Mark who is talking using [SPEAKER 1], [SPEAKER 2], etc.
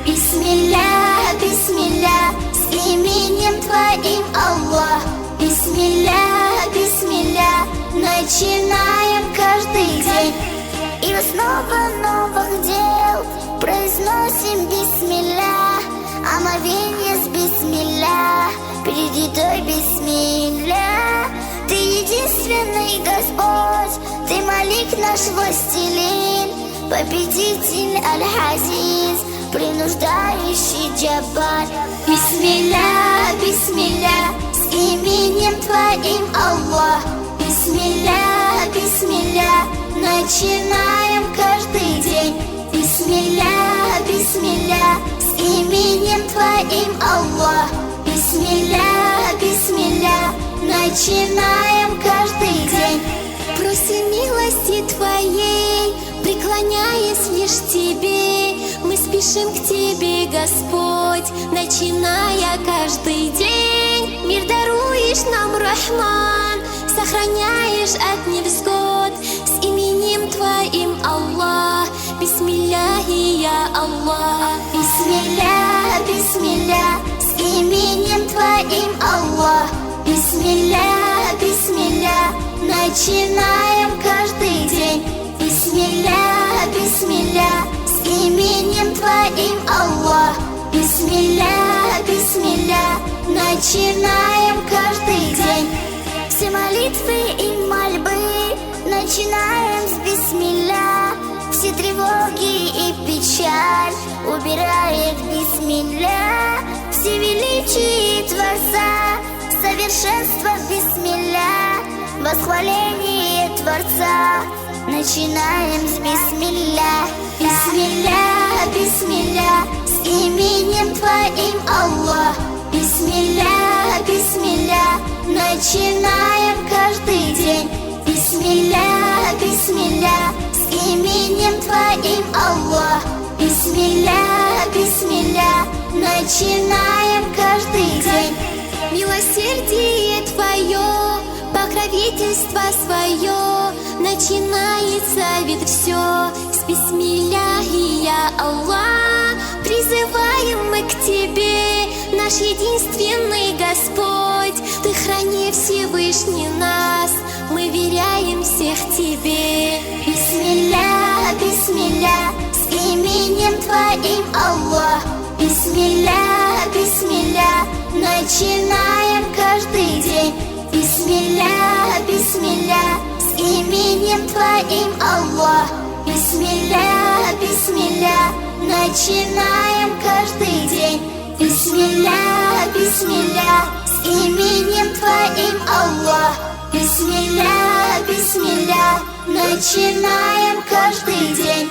[SPEAKER 1] Бисмилля, бисмилля, с именем Твоим, Аллах. Бисмилля, бисмилля, начинаем каждый день. И в основу новых дел произносим бисмилля. Омовение с бисмилля, перед едой бисмилля. Ты единственный Господь, Ты Малик наш властелин, победитель Аль-Азиз, принуждающий Джаббар. Бисмилля, бисмилля, с именем Твоим, Аллах. Бисмилля, бисмилля, начинаем каждый день. Бисмилля, бисмилля, с именем Твоим, Аллах. Бисмилля, бисмилля, начинаем каждый день. Просим милости Твоей, преклоняясь лишь Тебе. Мы спешим к Тебе, Господь, начиная каждый день. Мир даруешь нам, Рахман, сохраняешь от невзгод. С именем Твоим, Аллах. Бисмилляхи, я Аллах. Бисмилля, бисмилля, с именем Твоим, Аллах. Бисмилля, бисмилля, начинаем каждый день. Бисмилля, бисмилля, с именем Твоим, Аллах. Бисмилля, бисмилля, начинаем каждый день. Все молитвы и мольбы начинаем с бисмилля. Все тревоги и печаль убирает бисмилля. Все величие Творца, совершенство бисмилля. Восхваление Творца начинаем с бисмилля. Бисмилля, бисмилля, с именем Твоим, Аллах. Бисмилля, бисмилля, начинаем каждый день. Бисмилля, бисмилля, с именем Твоим, Аллах. Бисмилля, бисмилля, начинаем каждый день. Милосердие Твое, покровительство свое, начинается ведь все с бисмилляхи, я Аллах. Призываем мы к Тебе, наш единственный Господь. Ты храни Всевышний нас, мы веряем всех Тебе. Бисмилля, бисмилля, с именем Твоим, Аллах. Бисмилля, бисмилля, начинаем каждый день. Бисмилля, бисмилля, с именем Твоим, Аллах. Бисмилля, бисмилля, начинаем каждый день. Бисмилля, бисмилля, с именем Твоим, Аллах. Бисмилля, бисмилля, начинаем каждый день.